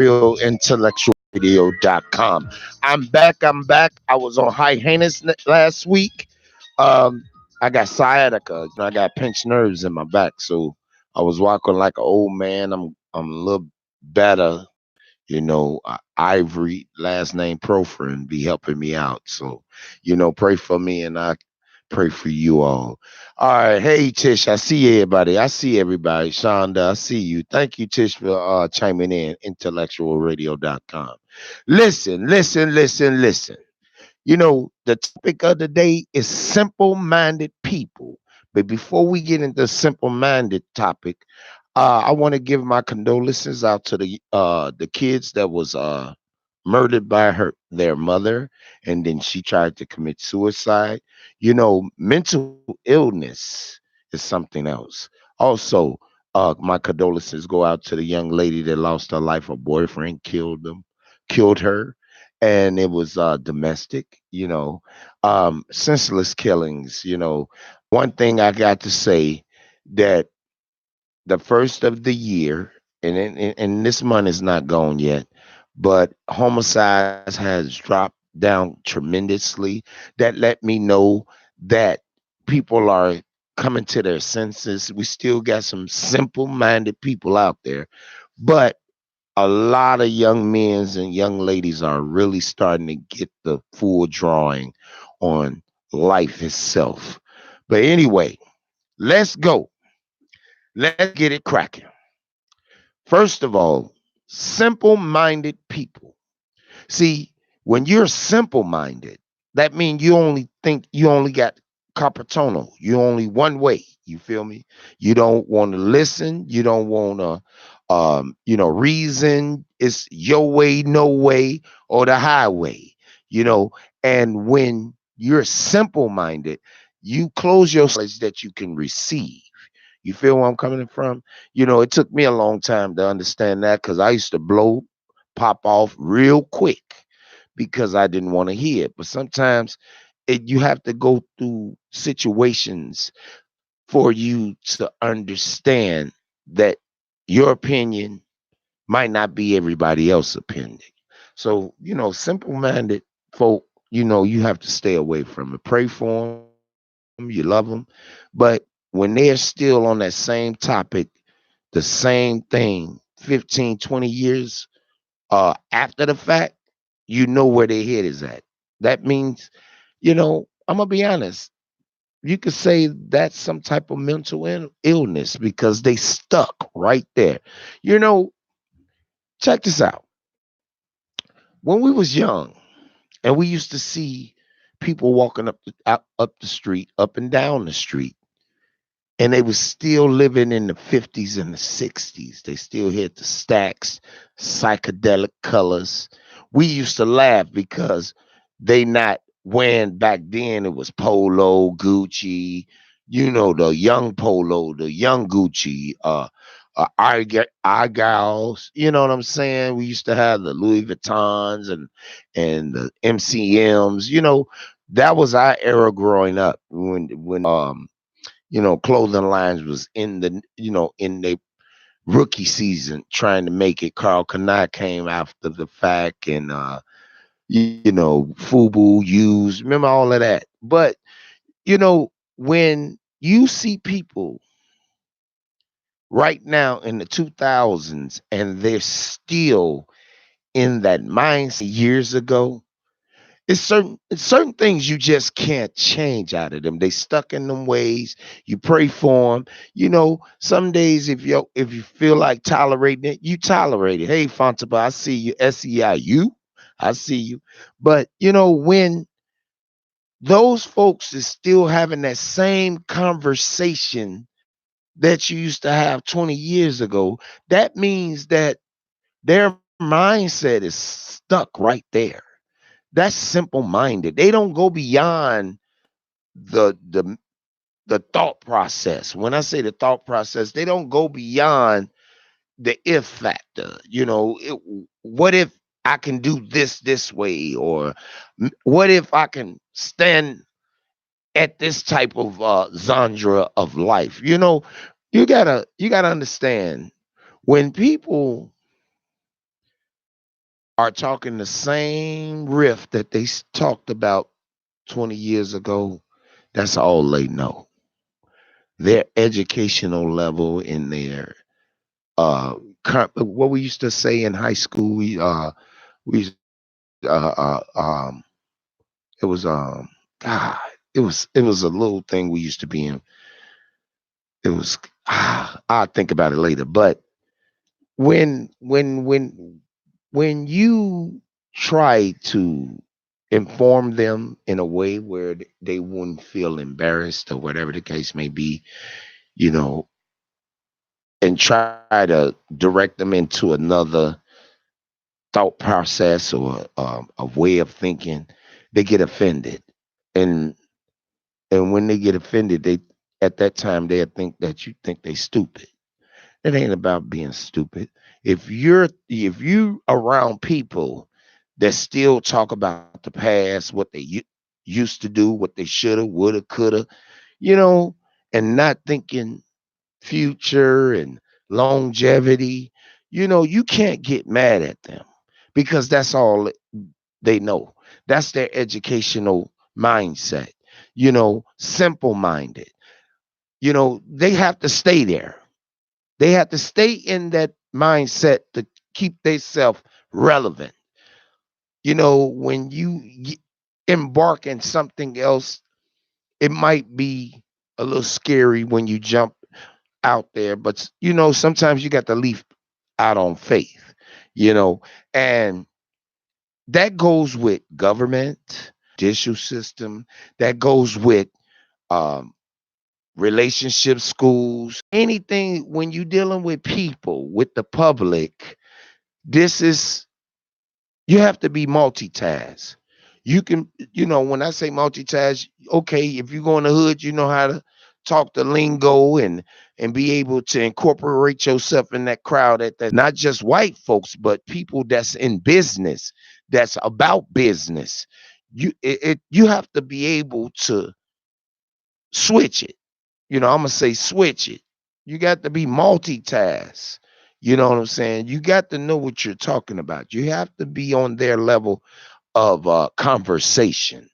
IntellectualRadio.com. I'm back. I was on hiatus last week. Um, I got sciatica. I got pinched nerves in my back, so I was walking like an old man. I'm a little better. Ivory, last name Profrin, be helping me out. So, pray for me and I pray for you all. All right. Hey, Tish, I see everybody. I see everybody. Shonda, I see you. Thank you, Tish, for chiming in. IntellectualRadio.com. Listen. The topic of the day is simple minded people. But before we get into simple minded topic, I want to give my condolences out to the kids that was murdered by their mother, and then she tried to commit suicide. Mental illness is something else. Also, my condolences go out to the young lady that lost her life. Her boyfriend killed her, and it was domestic. Senseless killings. One thing I got to say that the first of the year, and this month is not gone yet, but homicides has dropped down tremendously. That let me know that people are coming to their senses. We still got some simple-minded people out there, but a lot of young men and young ladies are really starting to get the full drawing on life itself. But anyway, let's go. Let's get it cracking. First of all, simple minded people. See, when you're simple minded, that means you only got carpetono. You only one way. You feel me? You don't want to listen. You don't want to, reason. It's your way, no way, or the highway, you know. And when you're simple minded, you close your that you can receive. You feel where I'm coming from? It took me a long time to understand that because I used to pop off real quick because I didn't want to hear it. But sometimes you have to go through situations for you to understand that your opinion might not be everybody else's opinion. So, simple minded folk, you have to stay away from it. Pray for them, you love them. But when they're still on that same topic, the same thing 15, 20 years after the fact, you know where their head is at. That means, I'm going to be honest. You could say that's some type of mental illness because they stuck right there. You know, check this out. When we was young and we used to see people walking up the street, up and down the street, and they was still living in the 50s and the 60s. They still had the stacks, psychedelic colors. We used to laugh because they not wearing back then. It was Polo, Gucci, the young Polo, the young Gucci, Argyles. You know what I'm saying? We used to have the Louis Vuittons and the MCMs. That was our era growing up when clothing lines was in the rookie season trying to make it. Carl Kanai came after the fact, and Fubu used. Remember all of that. But when you see people right now in the 2000s and they're still in that mindset years ago, it's certain things you just can't change out of them. They stuck in them ways. You pray for them. Some days if you feel like tolerating it, you tolerate it. Hey, Fontaba, I see you. SEIU, I see you. But when those folks is still having that same conversation that you used to have 20 years ago, that means that their mindset is stuck right there. That's simple minded. They don't go beyond the the the thought process. When I say the thought process, they don't go beyond the if factor. What if I can do this way, or what if I can stand at this type of genre of life? You gotta understand when people are talking the same riff that they talked about 20 years ago. That's all they know. Their educational level in their what we used to say in high school, we it was God, it was a little thing we used to be in. It was I'll think about it later. But when when when when you try to inform them in a way where they wouldn't feel embarrassed or whatever the case may be, you know, and try to direct them into another thought process or a way of thinking, they get offended. And and when they get offended, they at that time they think that you think they stupid. It ain't about being stupid. If you around people that still talk about the past, what they used to do, what they shoulda, woulda, coulda, you know, and not thinking future and longevity, you can't get mad at them because that's all they know. That's their educational mindset, simple minded. They have to stay there. They have to stay in that mindset to keep themselves relevant. When you embark in something else, it might be a little scary when you jump out there, but sometimes you got to leap out on faith, you know, and that goes with government, judicial system, that goes with um, relationships, schools, anything when you're dealing with people, with the public. This is You have to be multitask. You can, when I say multitask, okay, if you go in the hood, you know how to talk the lingo and be able to incorporate yourself in that crowd that's not just white folks, but people that's in business, that's about business. You have to be able to switch it. I'm gonna say switch it. You got to be multitask. You know what I'm saying? You got to know what you're talking about. You have to be on their level of conversation.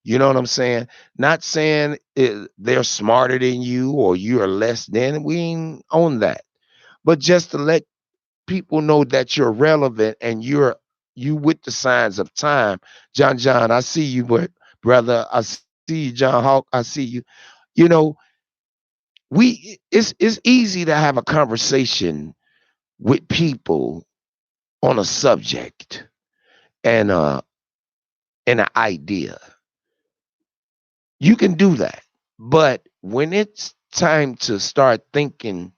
You know what I'm saying? Not saying they're smarter than you or you are less than. We ain't on that. But just to let people know that you're relevant and you with the signs of time. John, I see you, but brother, I see you, John Hawk, I see you. You know, it's easy to have a conversation with people on a subject and an idea. You can do that. But when it's time to start thinking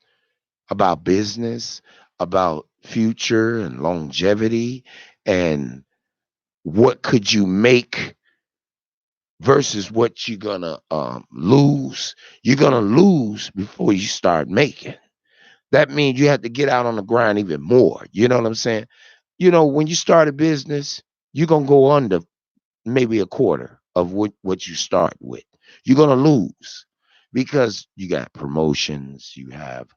about business, about future and longevity and what could you make versus what you're gonna lose, you're gonna lose before you start making. That means you have to get out on the grind even more. You know what I'm saying? When you start a business, you're gonna go under maybe a quarter of what you start with. You're gonna lose because you got promotions, you have,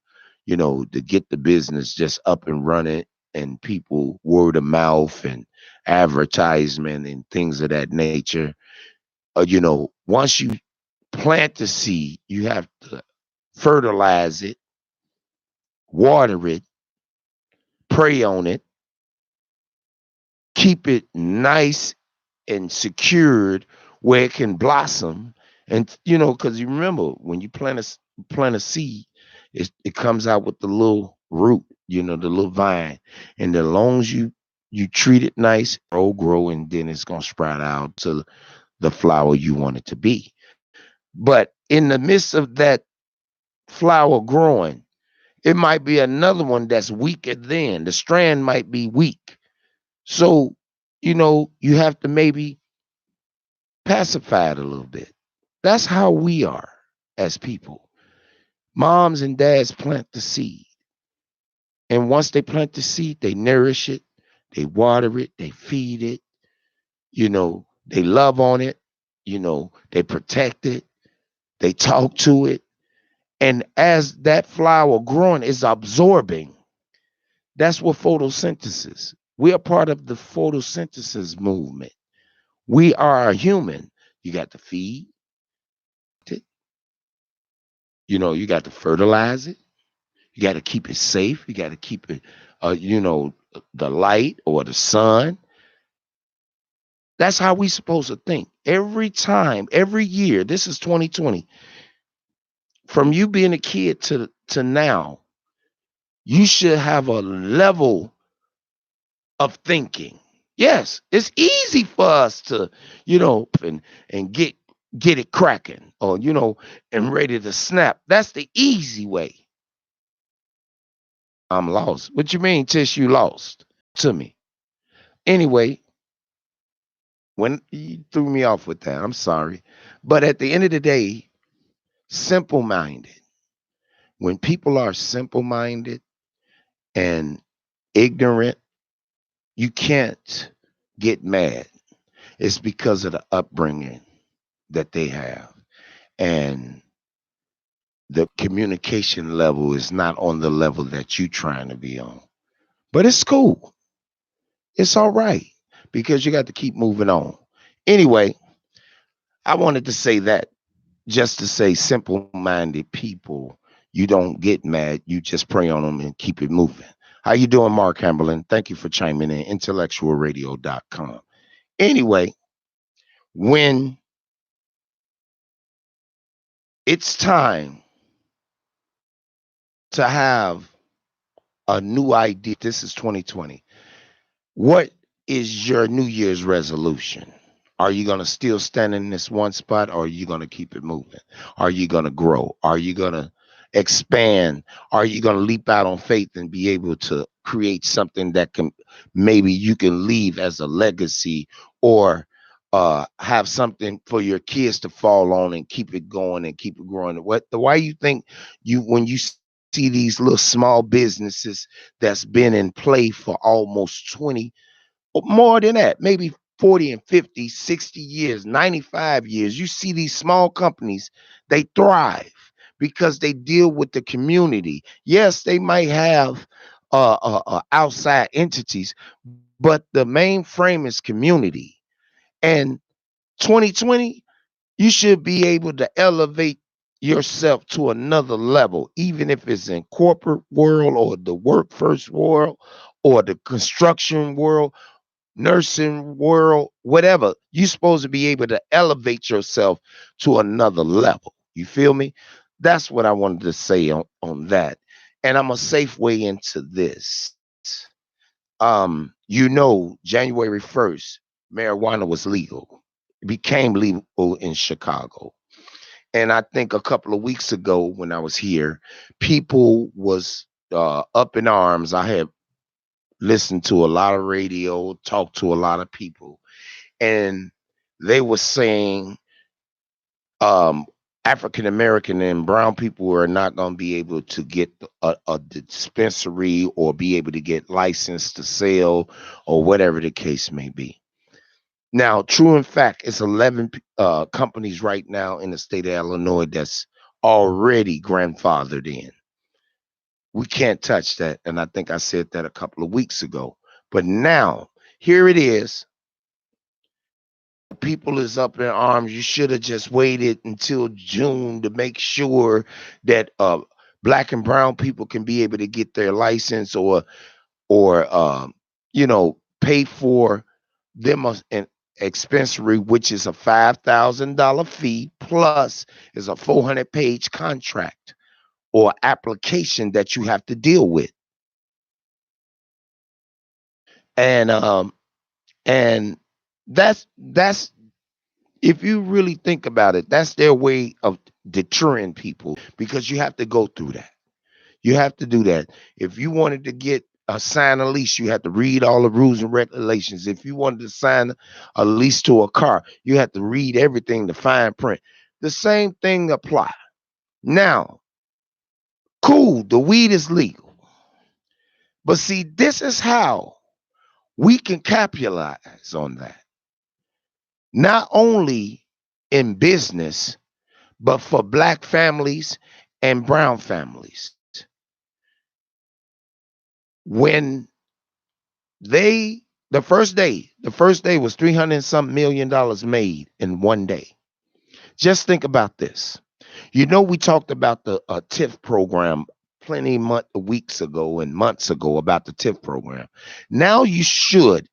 to get the business just up and running and people word of mouth and advertisement and things of that nature. Once you plant the seed, you have to fertilize it, water it, pray on it, keep it nice and secured where it can blossom. And because you remember when you plant a seed, it comes out with the little root, the little vine, and as long as you treat it nice, grow, and then it's gonna sprout out to the flower you want it to be. But in the midst of that flower growing, it might be another one that's weaker than the strand might be weak. So, you have to maybe pacify it a little bit. That's how we are as people. Moms and dads plant the seed. And once they plant the seed, they nourish it, they water it, they feed it, they love on it, they protect it, they talk to it. And as that flower growing is absorbing, that's what photosynthesis. We are part of the photosynthesis movement. We are a human. You got to feed it, you got to fertilize it. You got to keep it safe. You got to keep it, the light or the sun. That's how we supposed to think. Every time, every year, this is 2020. From you being a kid to now, you should have a level of thinking. Yes, it's easy for us to, and get it cracking or and ready to snap. That's the easy way. I'm lost. What you mean, Tish? You lost to me? Anyway, when you threw me off with that, I'm sorry. But at the end of the day, simple minded. When people are simple minded and ignorant, you can't get mad. It's because of the upbringing that they have. And the communication level is not on the level that you trying to be on. But it's cool. It's all right because you got to keep moving on. Anyway, I wanted to say that just to say simple-minded people, you don't get mad, you just pray on them and keep it moving. How you doing, Mark Hamberlin? Thank you for chiming in. IntellectualRadio.com. Anyway, when it's time to have a new idea, this is 2020. What is your New Year's resolution? Are you going to still stand in this one spot or are you going to keep it moving? Are you going to grow? Are you going to expand? Are you going to leap out on faith and be able to create something that can maybe you can leave as a legacy or have something for your kids to fall on and keep it going and keep it growing? Why you think when you see these little small businesses that's been in play for almost 20 more than that, maybe 40 and 50, 60 years, 95 years. You see these small companies, they thrive because they deal with the community. Yes, they might have outside entities, but the main frame is community. And 2020, you should be able to elevate yourself to another level, even if it's in corporate world or the workforce world or the construction world, nursing world, whatever. You're supposed to be able to elevate yourself to another level. You feel me? That's what I wanted to say on that. And I'm a safe way into this. January 1st, marijuana was legal. It became legal in Chicago. And I think a couple of weeks ago when I was here, people was up in arms. I had listened to a lot of radio, talked to a lot of people, and they were saying um, African American and brown people are not going to be able to get a dispensary or be able to get licensed to sell or whatever the case may be. Now, true in fact, it's 11 companies right now in the state of Illinois that's already grandfathered in. We can't touch that. And I think I said that a couple of weeks ago. But now, here it is. People is up in arms. You should have just waited until June to make sure that black and brown people can be able to get their license or pay for them an dispensary, which is a $5,000 fee plus is a 400-page contract or application that you have to deal with. And that's if you really think about it, that's their way of deterring people because you have to go through that. You have to do that. If you wanted to get sign a lease, you have to read all the rules and regulations. If you wanted to sign a lease to a car, you have to read everything, the fine print. The same thing apply. Now, cool, the weed is legal. But see, this is how we can capitalize on that. Not only in business, but for black families and brown families. When They the first day was 300 and some $1 million made in one day. Just think about this. We talked about the TIF program plenty weeks ago and months ago about the TIF program. Now you should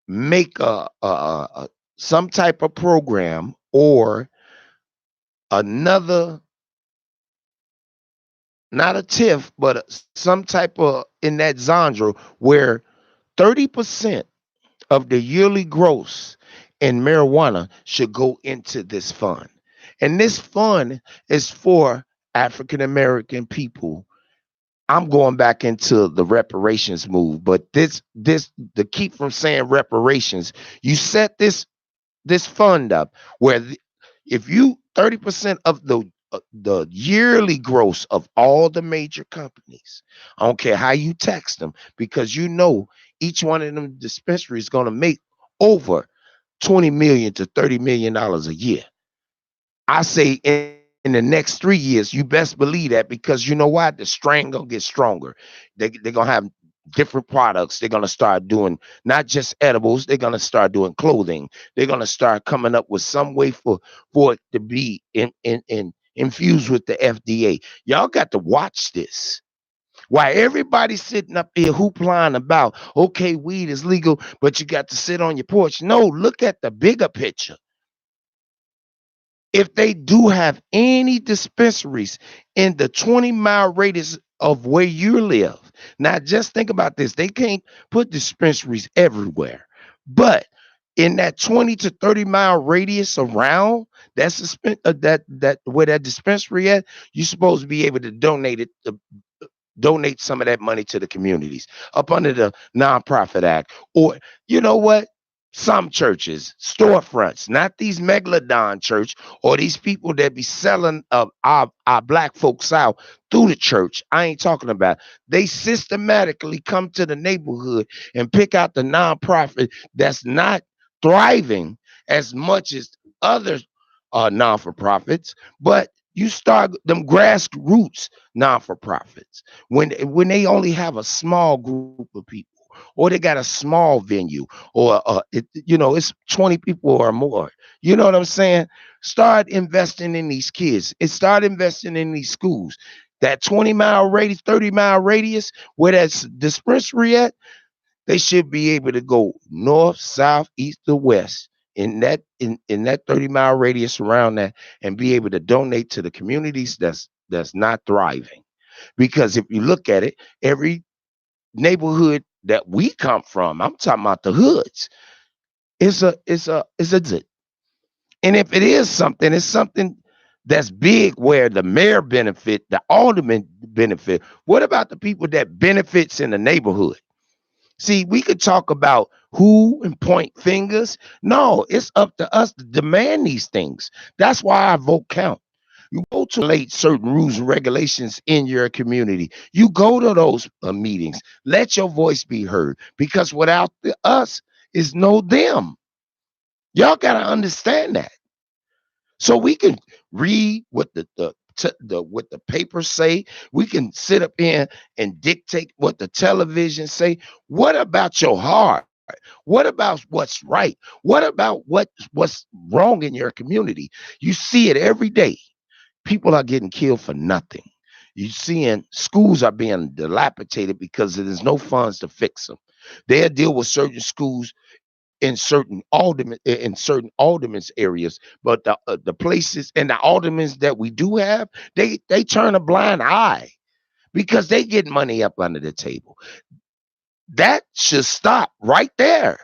make some type of program or another, not a TIF, but some type of in that genre where 30% of the yearly gross in marijuana should go into this fund. And this fund is for African American people. I'm going back into the reparations move, but this to keep from saying reparations, you set this fund up where if you 30% of the yearly gross of all the major companies, I don't care how you tax them, because each one of them dispensaries is going to make over 20 million to 30 million dollars a year. I say in the next 3 years, you best believe that, because you know why? The strain gonna get stronger. They're gonna have different products. They're gonna start doing not just edibles. They're gonna start doing clothing. They're gonna start coming up with some way for it to be infused with the FDA. Y'all got to watch this. Why everybody's sitting up here hoopling about, okay, weed is legal, but you got to sit on your porch. No, look at the bigger picture. If they do have any dispensaries in the 20-mile radius of where you live, now just think about this. They can't put dispensaries everywhere, but in that 20 to 30-mile radius around that where that dispensary at, you're supposed to be able to donate some of that money to the communities up under the nonprofit act. Or you know what, some churches storefronts, not these megalodon church or these people that be selling our black folks out through the church. I ain't talking about. They systematically come to the neighborhood and pick out the nonprofit that's not thriving as much as other non-for-profits, but you start them grassroots non-for-profits when they only have a small group of people, or they got a small venue, or it's 20 people or more. You know what I'm saying? Start investing in these kids and start investing in these schools. That 20-mile radius, 30-mile radius where that's dispensary at, they should be able to go north, south, east, or west in that 30-mile radius around that, and be able to donate to the communities that's not thriving. Because if you look at it, every neighborhood that we come from, I'm talking about the hoods, is a deficit. And if it is something, it's something that's big where the mayor benefit, the alderman benefit. What about the people that benefits in the neighborhood? See, we could talk about who and point fingers. No, it's up to us to demand these things. That's why our vote count. You go to late certain rules and regulations in your community. You go to those meetings. Let your voice be heard, because without us is no them. Y'all got to understand that. So we can read what what the papers say. We can sit up here and dictate what the television say. What about your heart? What about what's right? What about what's wrong in your community? You see it every day. People are getting killed for nothing. You seeing schools are being dilapidated because there's no funds to fix them. They'll deal with certain schools in certain aldermans areas, but the places and the aldermans that we do have, they turn a blind eye because they get money up under the table. That should stop right there,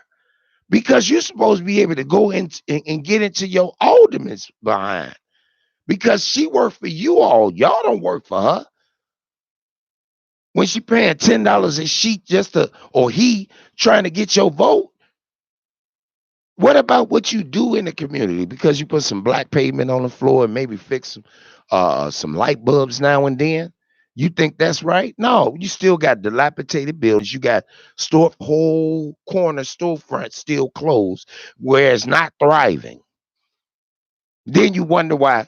because you're supposed to be able to go in and get into your alderman's behind, because she worked for you all. Y'all don't work for her. When she paying $10 a sheet just to, or he trying to get your vote. What about what you do in the community? Because you put some black pavement on the floor and maybe fix some light bulbs now and then. You think that's right? No, you still got dilapidated buildings. You got whole corner storefronts still closed, where it's not thriving. Then you wonder why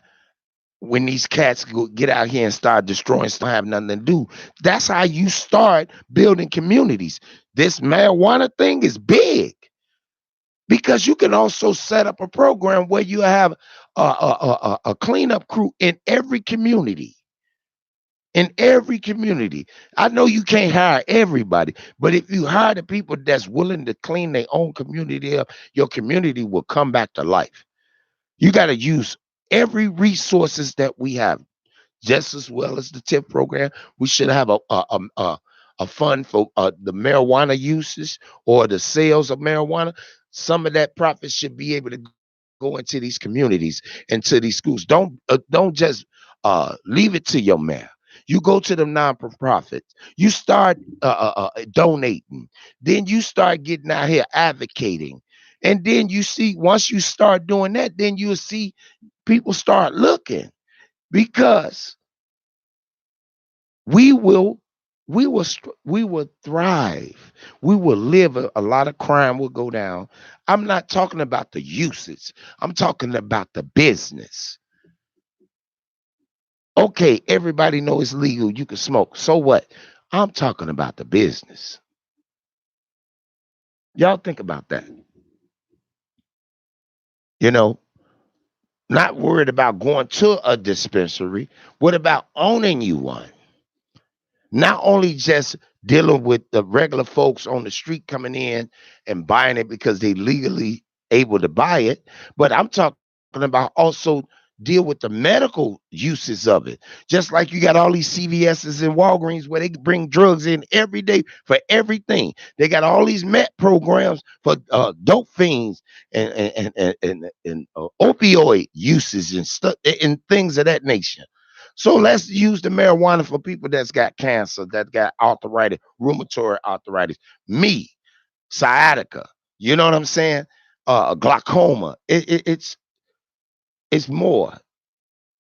when these cats get out here and start destroying stuff, have nothing to do. That's how you start building communities. This marijuana thing is big because you can also set up a program where you have a cleanup crew in every community. In every community. I know you can't hire everybody, but if you hire the people that's willing to clean their own community up, your community will come back to life. You got to use every resources that we have just as well as the tip program. We should have a fund for the marijuana uses or the sales of marijuana. Some of that profit should be able to go into these communities, into these schools. Don't just leave it to your mayor. You go to the non-profits. You start donating. Then you start getting out here advocating. And then you see, once you start doing that, then you'll see people start looking because we will we will thrive. We will live. A lot of crime will go down. I'm not talking about the usage. I'm talking about the business. Okay, everybody know it's legal. You can smoke. So what? I'm talking about the business. Y'all think about that. You know, not worried about going to a dispensary. What about owning you one? Not only just dealing with the regular folks on the street coming in and buying it because they legally able to buy it, but I'm talking about also deal with the medical uses of it. Just like you got all these CVS's and Walgreens where they bring drugs in every day for everything. They got all these met programs for dope fiends and opioid uses and stuff and things of that nature. So let's use the marijuana for people that's got cancer, that got arthritis, rheumatoid arthritis, me, sciatica. You know what I'm saying? Glaucoma. It's more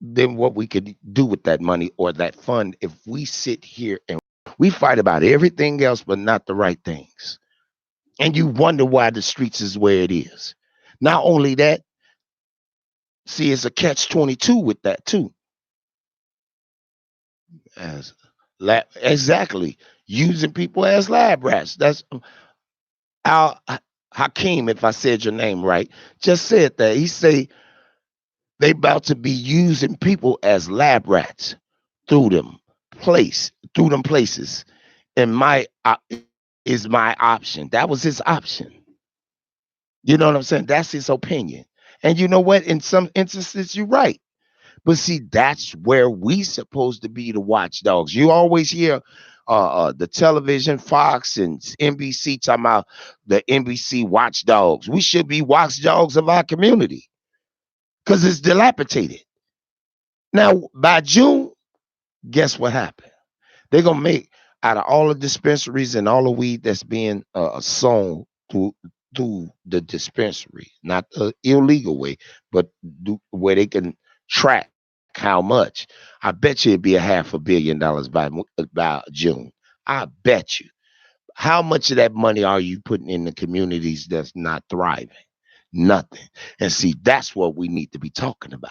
than what we could do with that money or that fund if we sit here and we fight about everything else, but not the right things. And you wonder why the streets is where it is. Not only that, see, it's a catch 22 with that too. As exactly using people as lab rats. That's Al Hakim, if I said your name right, just said that. He say they about to be using people as lab rats through them through them places. And my is my option. That was his option. You know what I'm saying? That's his opinion. And you know what? In some instances, you're right. But see, that's where we supposed to be the watchdogs. You always hear the television, Fox and NBC talking about the NBC watchdogs. We should be watchdogs of our community because it's dilapidated. Now, by June, guess what happened? They're gonna make out of all the dispensaries and all the weed that's being sold through the dispensary, not the illegal way, but where they can track how much. I bet you it'd be $500 million by June. I bet you. How much of that money are you putting in the communities that's not thriving? Nothing. And see, that's what we need to be talking about.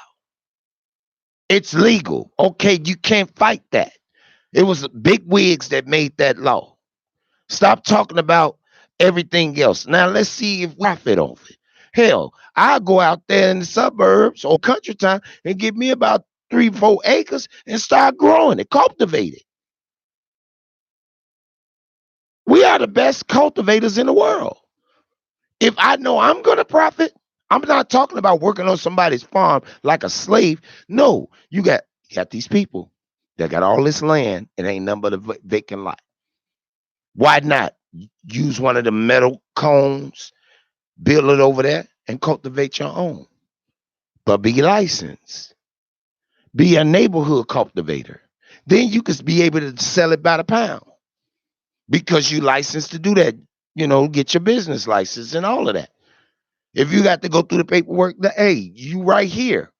It's legal. Okay, you can't fight that. It was big wigs that made that law. Stop talking about everything else. Now let's see if we profit off it. Hell, I'll go out there in the suburbs or country town and give me about 3, 4 acres and start growing it, cultivate it. We are the best cultivators in the world. If I know I'm gonna profit, I'm not talking about working on somebody's farm like a slave. No, you got these people that got all this land and ain't nothing but a vacant lot. Why not use one of the metal cones, build it over there, and cultivate your own? But be licensed. Be a neighborhood cultivator. Then you could be able to sell it by the pound because you licensed to do that. Get your business license and all of that. If you got to go through the paperwork, hey, you right here.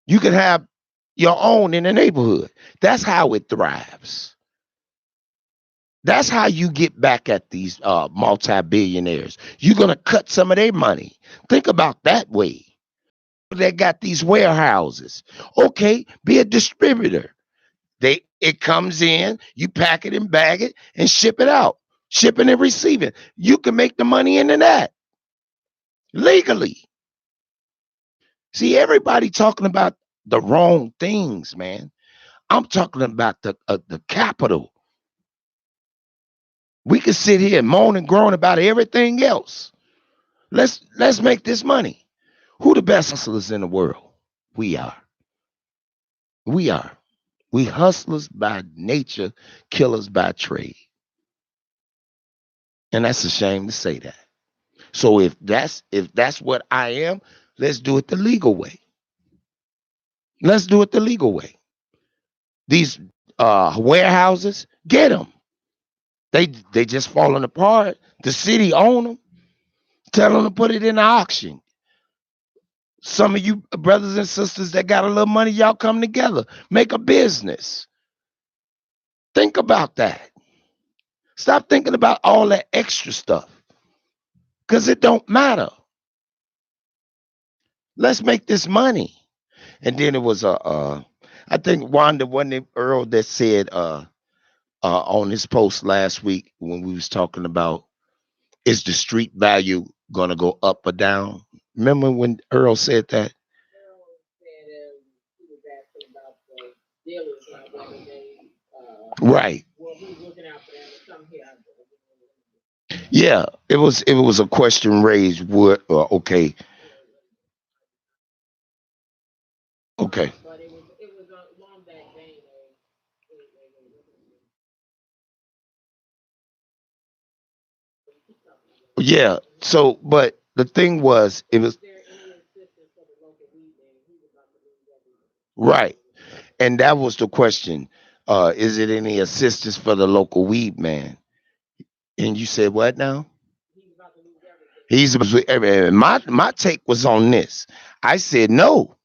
You can have your own in the neighborhood. That's how it thrives. That's how you get back at these multi-billionaires. You're going to cut some of their money. Think about that way. that got these warehouses. Okay, be a distributor. It comes in, you pack it and bag it and ship it out. Shipping and receiving. You can make the money into that legally. See, everybody talking about the wrong things, man. I'm talking about the capital. We can sit here and moan and groan about everything else. Let's make this money. Who the best hustlers in the world? We are. We are. We hustlers by nature, killers by trade. And that's a shame to say that. So if that's what I am, let's do it the legal way. Let's do it the legal way. These warehouses, get them. They just falling apart. The city own them. Tell them to put it in the auction. Some of you brothers and sisters that got a little money, y'all come together. Make a business. Think about that. Stop thinking about all that extra stuff. Because it don't matter. Let's make this money. And then it was I think Wanda wasn't Earl that said on his post last week when we was talking about is the street value gonna go up or down? Remember when Earl said that? Right. Yeah. It was a question raised. What? Okay. Okay. Yeah. So, but the thing was, it was right, and that was the question. Is it any assistance for the local weed man? And you said what now? My take was on this. I said no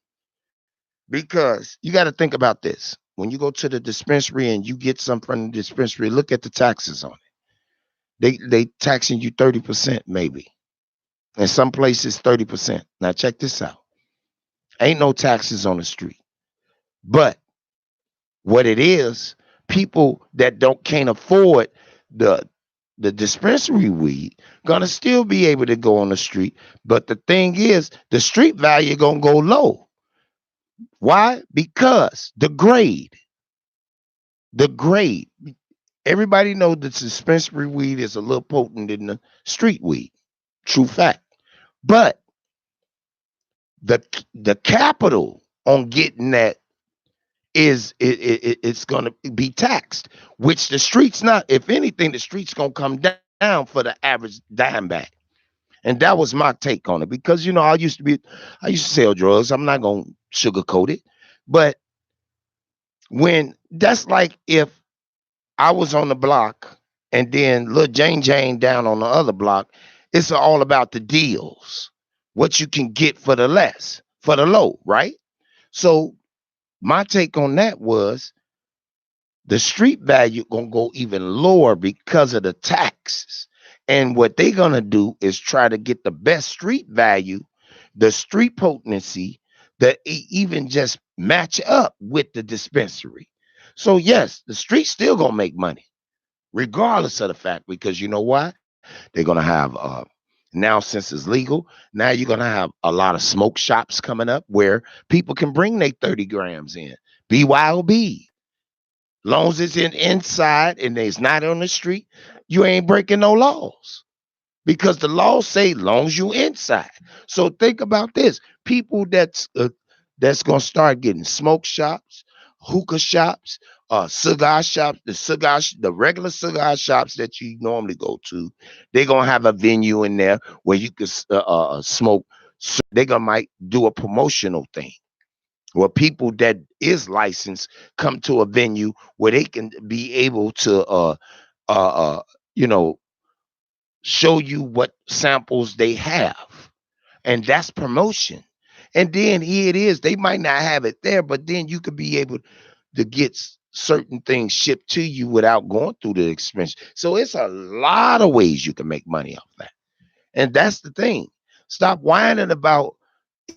because you got to think about this. When you go to the dispensary and you get some from the dispensary, look at the taxes on it. They taxing you 30% maybe. In some places 30%. Now check this out. Ain't no taxes on the street. But what it is, people that don't can't afford the the dispensary weed gonna still be able to go on the street. But the thing is, the street value gonna go low. Why? Because the grade. Everybody know the dispensary weed is a little potent than the street weed. True fact. But the capital on getting that it's going to be taxed, which the streets not. If anything, the streets going to come down for the average dime back. And that was my take on it because I used to sell drugs. I'm not going to sugarcoat it, but when that's like if I was on the block and then little Jane down on the other block, it's all about the deals, what you can get for the less, for the low, right? So my take on that was the street value gonna go even lower because of the taxes. And what they gonna do is try to get the best street value, the street potency that even just match up with the dispensary. So yes, the street still gonna make money, regardless of the fact, because you know why? They're gonna have now since it's legal, now you're gonna have a lot of smoke shops coming up where people can bring their 30 grams in. BYOB. Long as it's inside and it's not on the street, you ain't breaking no laws because the laws say long as you inside. So think about this: people that's gonna start getting smoke shops, hookah shops, cigar shops, the regular cigar shops that you normally go to. They're gonna have a venue in there where you can smoke. They're gonna might do a promotional thing where people that is licensed come to a venue where they can be able to uh uh you know show you what samples they have, and that's promotion. And then here it is, they might not have it there, but then you could be able to get certain things shipped to you without going through the expense. So it's a lot of ways you can make money off that. And that's the thing. Stop whining about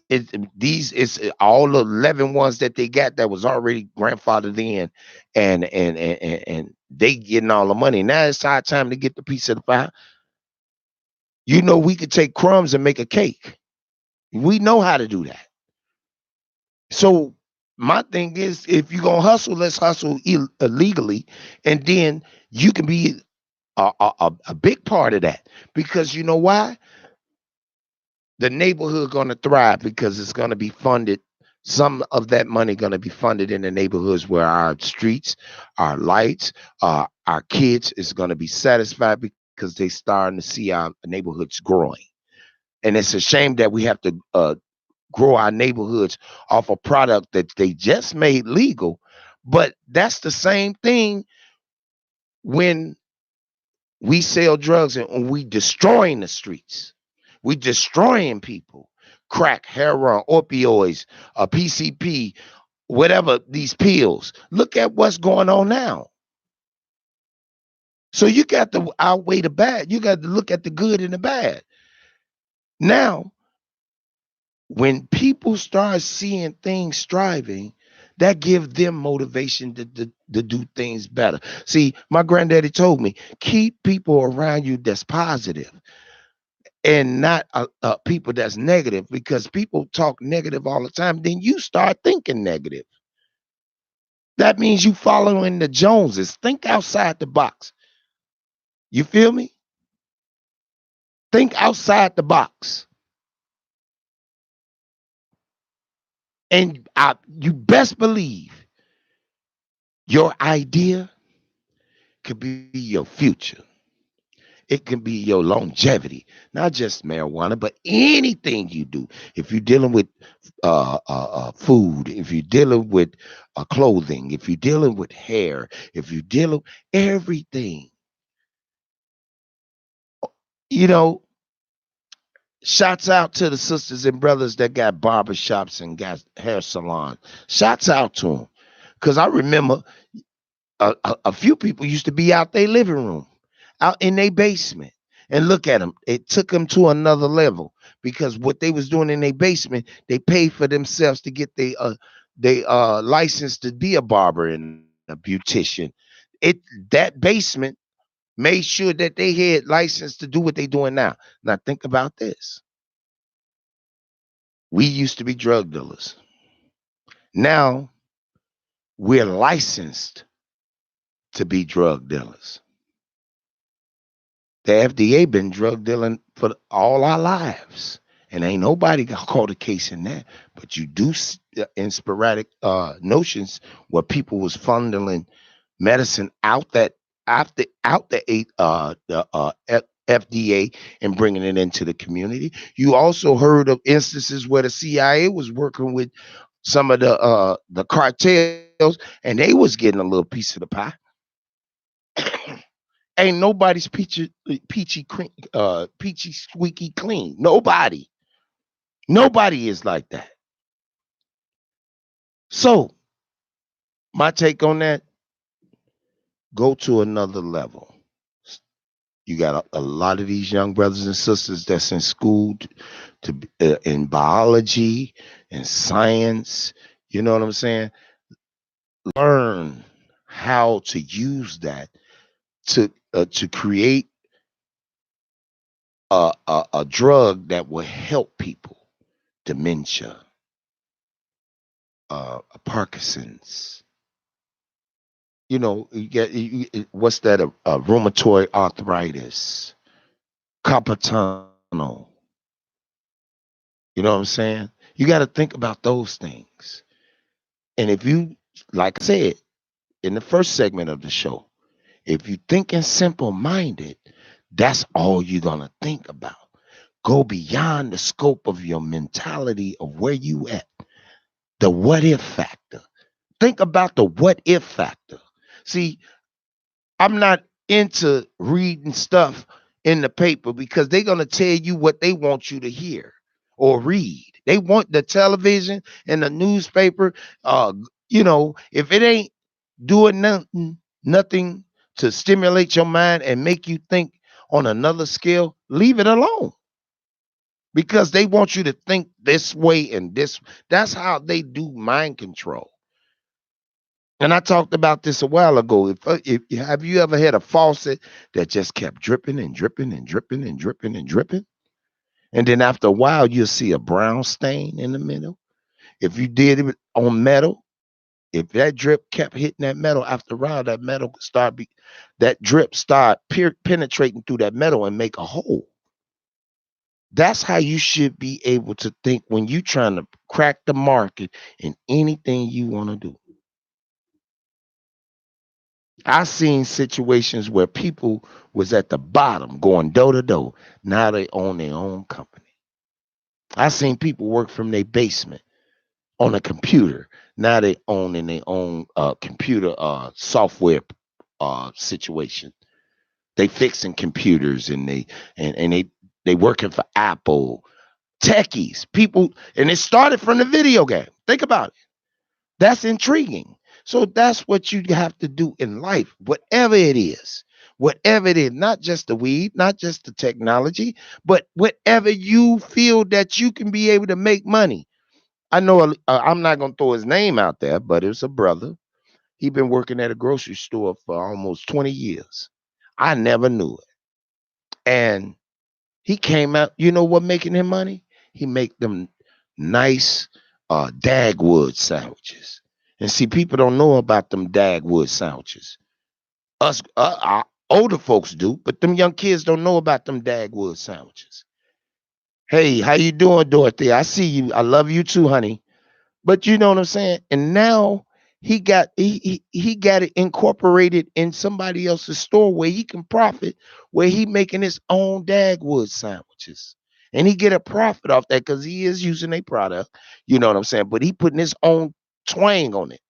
It's all the 11 ones that they got that was already grandfathered in, and they getting all the money. Now it's our time to get the piece of the pie. We could take crumbs and make a cake. We know how to do that. So my thing is, if you're gonna hustle, let's hustle illegally, and then you can be a big part of that. Because you know why? The neighborhood gonna thrive because it's gonna be funded. Some of that money gonna be funded in the neighborhoods where our streets, our lights, our kids is gonna be satisfied because they starting to see our neighborhoods growing. And it's a shame that we have to grow our neighborhoods off a product that they just made legal. But that's the same thing when we sell drugs and we destroying the streets. We destroying people. Crack, heroin, opioids, PCP, whatever, these pills. Look at what's going on now. So you got to outweigh the bad. You got to look at the good and the bad. Now, when people start seeing things striving, that gives them motivation to do things better. See, my granddaddy told me, keep people around you that's positive and not people that's negative, because people talk negative all the time. Then you start thinking negative. That means you following the Joneses. Think outside the box. You feel me? Think outside the box. And you best believe your idea could be your future. It can be your longevity, not just marijuana, but anything you do. If you're dealing with food, if you're dealing with clothing, if you're dealing with hair, if you're dealing everything, you know, shouts out to the sisters and brothers that got barbershops and got hair salons. Shouts out to them. Because I remember a few people used to be out their living room, out in their basement, and look at them. It took them to another level because what they was doing in their basement, they paid for themselves to get they license to be a barber and a beautician. That basement made sure that they had license to do what they doing now. Now think about this. We used to be drug dealers. Now we're licensed to be drug dealers. The FDA been drug dealing for all our lives, and ain't nobody got caught a case in that. But you do in sporadic notions where people was funneling medicine out the FDA and bringing it into the community. You also heard of instances where the CIA was working with some of the cartels, and they was getting a little piece of the pie. Ain't nobody's peachy squeaky clean. Nobody is like that. So my take on that: go to another level. You got a lot of these young brothers and sisters that's in school in biology and science. You know what I'm saying? Learn how to use that to create a drug that will help people. Dementia, Parkinson's. You get what's that? Rheumatoid arthritis, carpal tunnel. You know what I'm saying? You got to think about those things. And if you, like I said in the first segment of the show, if you thinking simple minded, that's all you're gonna think about. Go beyond the scope of your mentality of where you at. The what if factor. Think about the what if factor. See, I'm not into reading stuff in the paper because they're going to tell you what they want you to hear or read. They want the television and the newspaper. If it ain't doing nothing to stimulate your mind and make you think on another scale, leave it alone. because they want you to think this way and this. That's how they do mind control. And I talked about this a while ago. If have you ever had a faucet that just kept dripping and dripping and dripping and dripping and dripping, and then after a while you'll see a brown stain in the middle? If you did it on metal, if that drip kept hitting that metal, after a while that metal could that drip start penetrating through that metal and make a hole. That's how you should be able to think when you're trying to crack the market in anything you want to do. I seen situations where people was at the bottom going door to door. Now they own their own company. I seen people work from their basement on a computer. Now they own in their own computer software situation. They fixing computers and they working for Apple. Techies, people, and it started from the video game. Think about it. That's intriguing. So that's what you have to do in life, whatever it is. Whatever it is, not just the weed, not just the technology, but whatever you feel that you can be able to make money. I know I'm not going to throw his name out there, but it's a brother. He been working at a grocery store for almost 20 years. I never knew it. And he came out, you know what making him money? He make them nice Dagwood sandwiches. And see, people don't know about them Dagwood sandwiches. Us our older folks do, but them young kids don't know about them Dagwood sandwiches. Hey, how you doing, Dorothy? I see you. I love you too, honey. But you know what I'm saying? And now he got it incorporated in somebody else's store where he can profit, where he making his own Dagwood sandwiches. And he get a profit off that because he is using a product. You know what I'm saying? But he putting his own twang on it.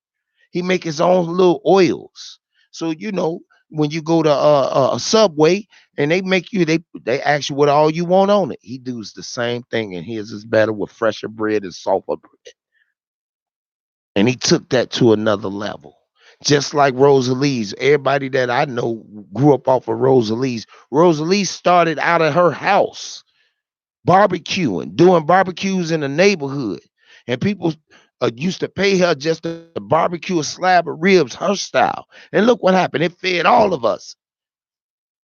He make his own little oils. So you know, when you go to a Subway and they make you, they ask you what all you want on it. He does the same thing, and his is better with fresher bread and softer bread. And he took that to another level. Just like Rosalie's, everybody that I know grew up off of Rosalie's. Rosalie started out of her house barbecuing, doing barbecues in the neighborhood, and people used to pay her just to barbecue a slab of ribs, her style. And look what happened. It fed all of us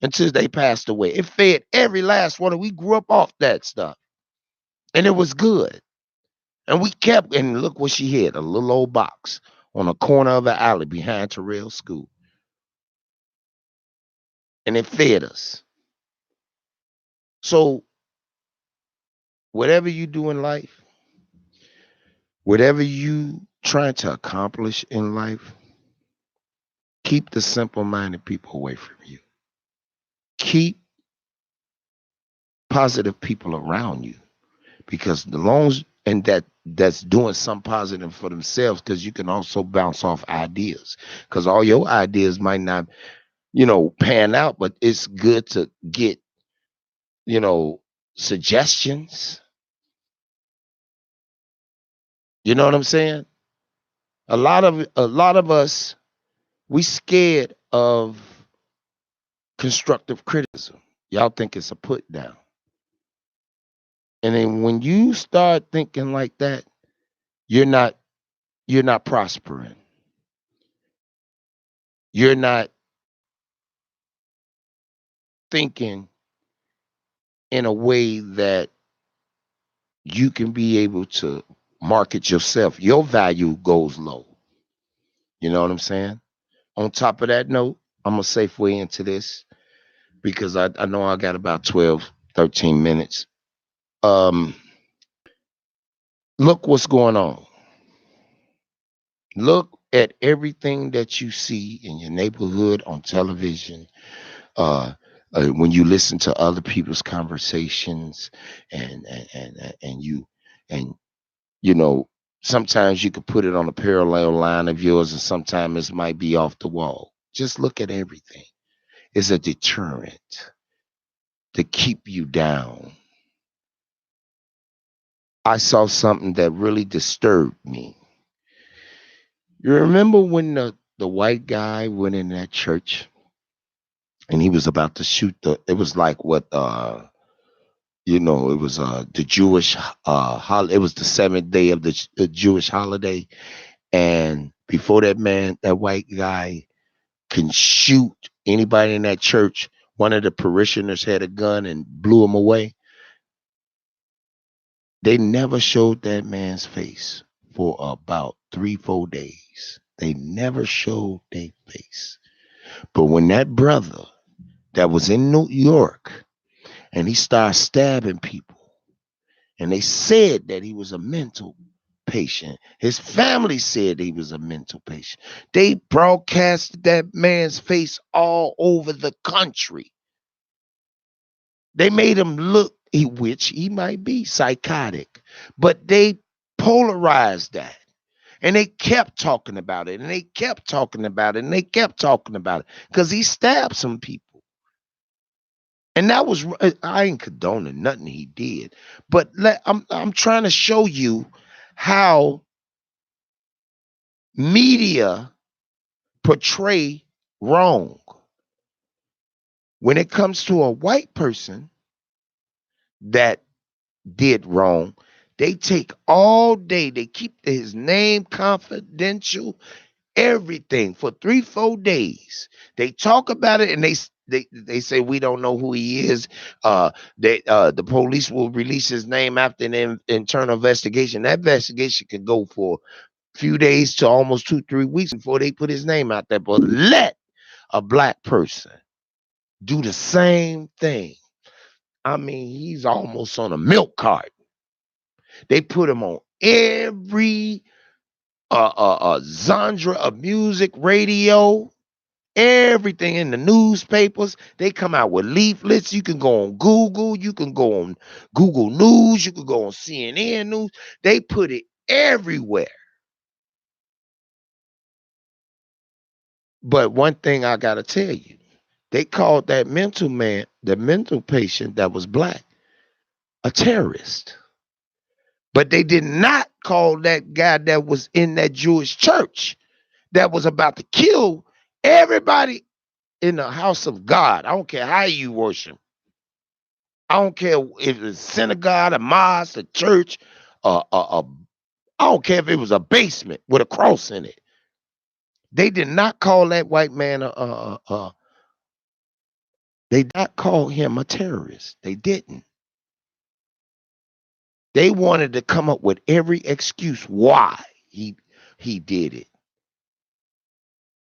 until they passed away. It fed every last one, and we grew up off that stuff, and it was good. And we kept, and look what she had, a little old box on a corner of the alley behind Terrell School. And it fed us. So whatever you do in life, whatever you trying to accomplish in life, keep the simple-minded people away from you. Keep positive people around you. Because the loans and that's doing some positive for themselves, because you can also bounce off ideas. Because all your ideas might not, pan out, but it's good to get, you know, suggestions. You know what I'm saying? A lot of us, we scared of constructive criticism. Y'all think it's a put down. And then when you start thinking like that, you're not you're not prospering. You're not thinking in a way that you can be able to market yourself. Your value goes low. You know what I'm saying? On top of that note, I'm gonna segue into this because I know I got about 12, 13 minutes. Um, Look what's going on. Look at everything that you see in your neighborhood on television, uh, when you listen to other people's conversations, and and you know sometimes you could put it on a parallel line of yours, and sometimes it might be off the wall. Just look at everything. It's a deterrent to keep you down. I saw something that really disturbed me. You remember when the white guy went in that church and he was about to shoot it was like what It was the Jewish it was the seventh day of the Jewish holiday. And before that man, that white guy can shoot anybody in that church, one of the parishioners had a gun and blew him away. They never showed that man's face for about 3, 4 days. They never showed their face. But when that brother that was in New York and he started stabbing people, and they said that he was a mental patient. His family said he was a mental patient. They broadcasted that man's face all over the country. They made him look, which he might be psychotic, but they polarized that. And they kept talking about it, and they kept talking about it, and they kept talking about it because he stabbed some people. And that was, I ain't condoning nothing he did, but I'm trying to show you how media portray wrong. When it comes to a white person that did wrong, they take all day, they keep his name confidential, everything for 3, 4 days. They talk about it and they say we don't know who he is. The police will release his name after an internal investigation. That investigation could go for a few days to almost 2, 3 weeks before they put his name out there. But let a black person do the same thing. I mean, he's almost on a milk cart. They put him on every genre of music, radio, everything in the newspapers. They come out with leaflets. You can go on Google. You can go on Google News. You can go on CNN News. They put it everywhere. But one thing I got to tell you, they called that mental man, the mental patient that was black, a terrorist. But they did not call that guy that was in that Jewish church that was about to kill everybody in the house of God. I don't care how you worship. I don't care if it's synagogue, a mosque, a church, I don't care if it was a basement with a cross in it. They did not call that white man they did not call him a terrorist. They didn't. They wanted to come up with every excuse why he did it.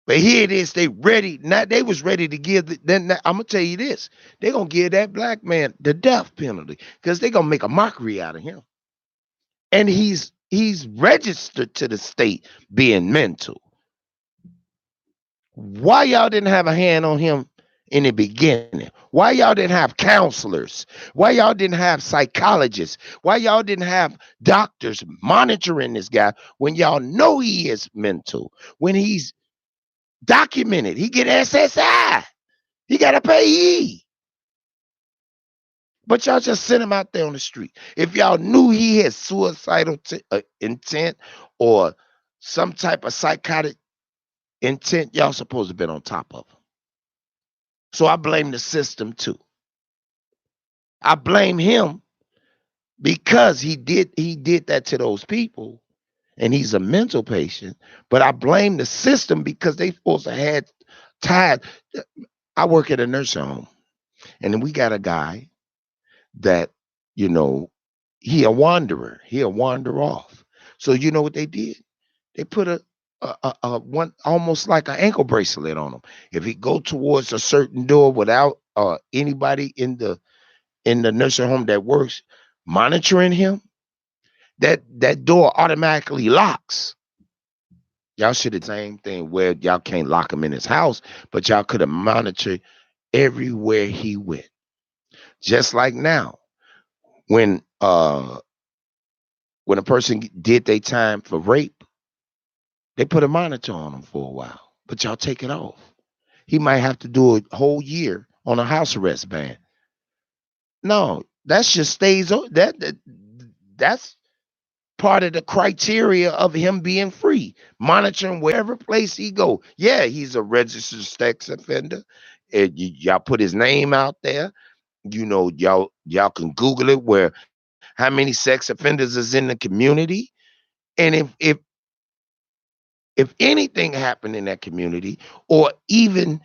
But here it is. They ready. Now they was ready to give. Then I'm gonna tell you this. They're gonna give that black man the death penalty because they're gonna make a mockery out of him. And he's registered to the state being mental. Why y'all didn't have a hand on him in the beginning? Why y'all didn't have counselors? Why y'all didn't have psychologists? Why y'all didn't have doctors monitoring this guy when y'all know he is mental? When he's documented, he get SSI. He got to pay E. But y'all just sent him out there on the street. If y'all knew he had suicidal intent or some type of psychotic intent, y'all supposed to have been on top of him. So I blame the system too. I blame him because he did that to those people and he's a mental patient. But I blame the system because they supposed to have tied. I work at a nursing home and then we got a guy that, you know, he a wanderer. He'll wander off. So you know what they did? They put a one almost like an ankle bracelet on him. If he go towards a certain door without anybody in the nursing home that works monitoring him, that door automatically locks. Y'all should have same thing where y'all can't lock him in his house, but y'all could have monitored everywhere he went. Just like now, when uh when a person did their time for rape, they put a monitor on him for a while, but y'all take it off. He might have to do a whole year on a house arrest ban. No, that just stays on that's part of the criteria of him being free, monitoring wherever place he go. Yeah, he's a registered sex offender. And y'all put his name out there. y'all can Google it where how many sex offenders is in the community. And if anything happened in that community, or even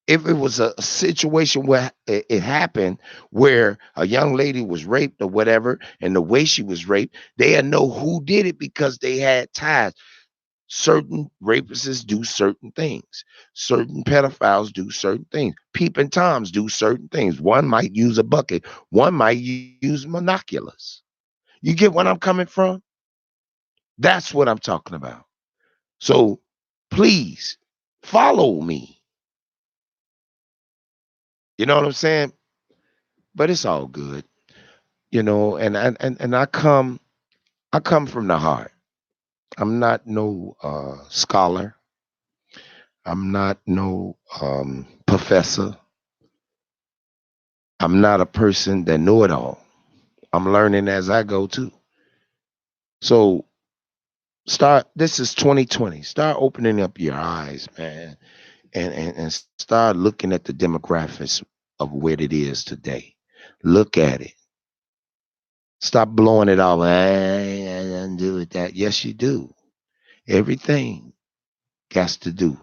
if it was a situation where it happened where a young lady was raped or whatever, and the way she was raped, they'll know who did it because they had ties. Certain rapists do certain things. Certain pedophiles do certain things. Peeping toms do certain things. One might use a bucket. One might use monoculars. You get what I'm coming from? That's what I'm talking about. So please follow me. You know what I'm saying? But it's all good. And I come from the heart. I'm not no scholar. I'm not no professor. I'm not a person that know it all. I'm learning as I go too. So start. This is 2020. Start opening up your eyes, man, and start looking at the demographics of what it is today. Look at it. Stop blowing it off. I don't do with that. Yes, you do. Everything got to do.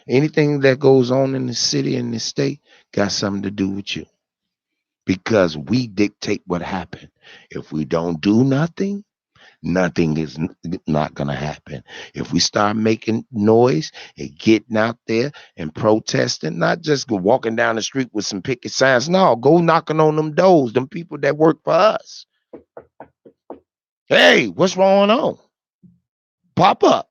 Anything that goes on in the city and the state got something to do with you because we dictate what happened. If we don't do nothing, nothing is not going to happen. If we start making noise and getting out there and protesting, not just go walking down the street with some picket signs, no, go knocking on them doors, them people that work for us. Hey, what's going on? Pop up.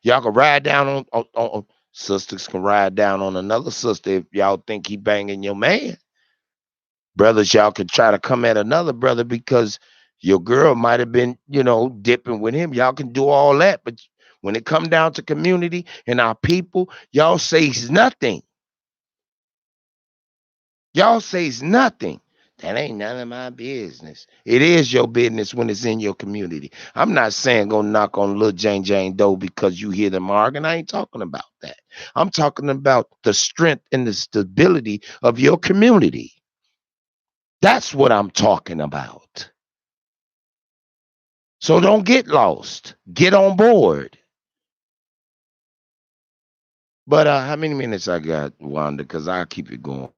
Y'all can ride down on sisters can ride down on another sister if y'all think he banging your man. Brothers, y'all could try to come at another brother because your girl might have been, dipping with him. Y'all can do all that, but when it come down to community and our people, y'all says nothing. Y'all says nothing. That ain't none of my business. It is your business when it's in your community. I'm not saying go knock on little Jane door because you hear them arguing. I ain't talking about that. I'm talking about the strength and the stability of your community. That's what I'm talking about. So don't get lost. Get on board. But how many minutes I got, Wanda? Because I'll keep it going.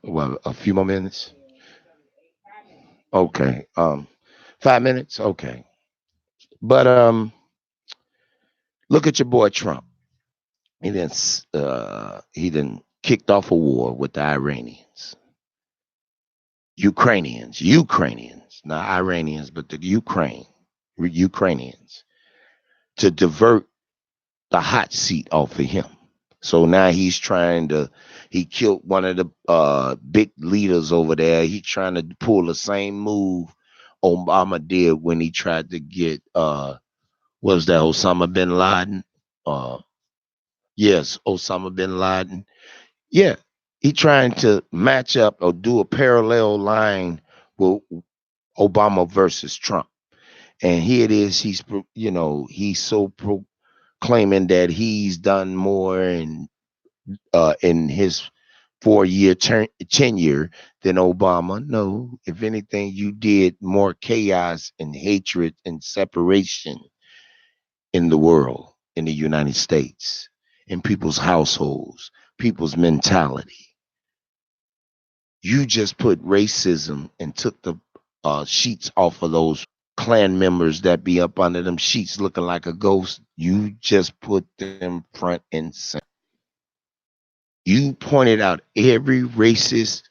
Well, a few more minutes. Okay. 5 minutes. Okay. But look at your boy Trump. He then kicked off a war with the Ukrainians, not Iranians, but the Ukrainians, to divert the hot seat off of him. So now he killed one of the big leaders over there. He's trying to pull the same move Obama did when he tried to get what was that, Osama bin Laden? Uh yes, Osama bin Laden. Yeah. He trying to match up or do a parallel line with Obama versus Trump. And here it is, he's so claiming that he's done more in his 4 year tenure than Obama. No, if anything, you did more chaos and hatred and separation in the world, in the United States, in people's households, people's mentality. You just put racism and took the sheets off of those Klan members that be up under them sheets looking like a ghost. You just put them front and center. You pointed out every racist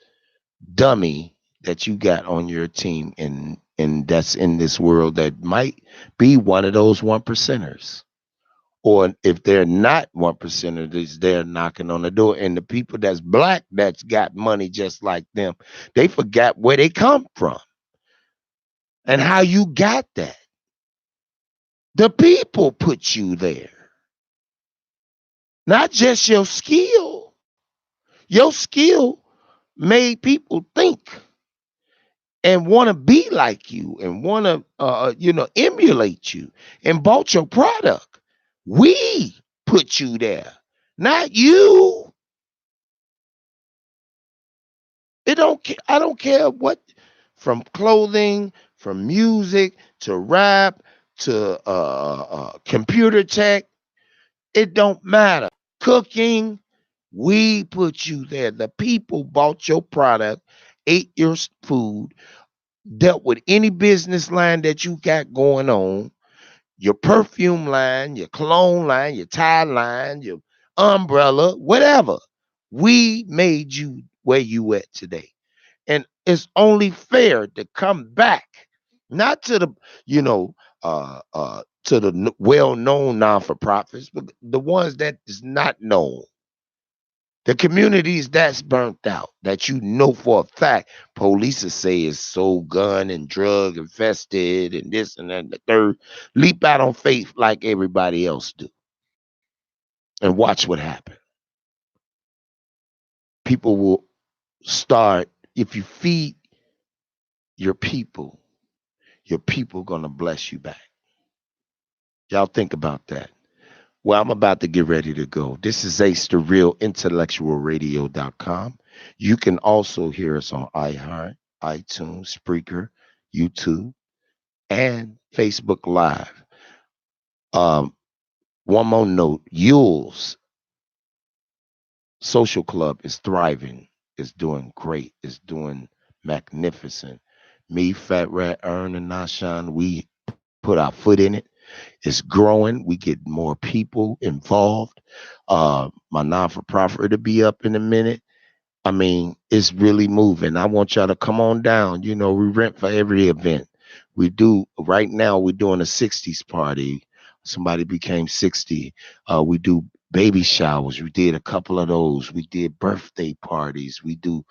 dummy that you got on your team and that's in this world that might be one of those one percenters. Or if they're not one percenters, they're knocking on the door. And the people that's black that's got money just like them, they forgot where they come from and how you got that. The people put you there, not just your skill. Your skill made people think and want to be like you and want to emulate you and bought your product. We put you there, not you. I don't care what, from clothing, from music to rap to computer tech. It don't matter. Cooking, we put you there. The people bought your product, ate your food, dealt with any business line that you got going on, your perfume line, your cologne line, your tie line, your umbrella, whatever. We made you where you at today. And it's only fair to come back, not to the, you know, to the well-known non-for-profits, but the ones that is not known, the communities that's burnt out, that you know for a fact, police will say is so gun and drug infested and this and that and the third. Leap out on faith like everybody else do, and watch what happens. People will start, if you feed your people gonna bless you back. Y'all think about that. Well, I'm about to get ready to go. This is Ace the Real, IntellectualRadio.com. You can also hear us on iHeart, iTunes, Spreaker, YouTube, and Facebook Live. Um, one more note, Yule's Social Club is thriving, is doing great, is doing magnificent. Me, Fat Rat, Ern, and Nashan, we put our foot in it. It's growing. We get more people involved. My non for profit to be up in a minute. I mean, it's really moving. I want y'all to come on down. You know, we rent for every event. We do right now. We're doing a '60s party. Somebody became 60. We do baby showers. We did a couple of those. We did birthday parties. We do,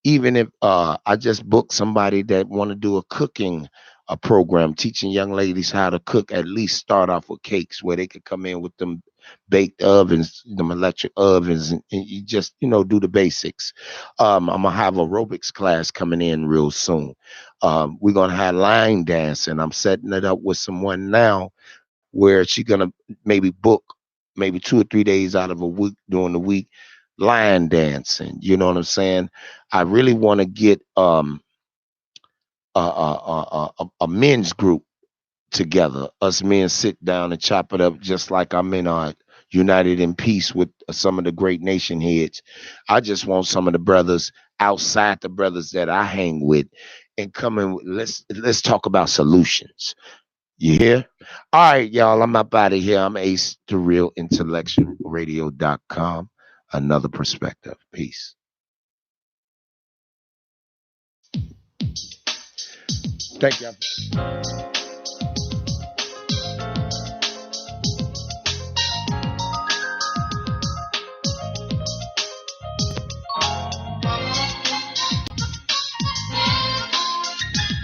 even if I just booked somebody that want to do a cooking a program, teaching young ladies how to cook, at least start off with cakes where they could come in with them baked ovens, them electric ovens, and you just, do the basics. I'm gonna have aerobics class coming in real soon. We're gonna have line dancing. I'm setting it up with someone now where she gonna maybe book maybe 2 or 3 days out of a week during the week line dancing. You know what I'm saying? I really want to get a men's group together. Us men sit down and chop it up just like I'm in United in Peace with some of the great nation heads. I just want some of the brothers outside the brothers that I hang with and come in. Let's talk about solutions. You hear? All right, y'all. I'm up out of here. I'm Ace the Real, IntellectualRadio.com. Another perspective. Peace. Thank you.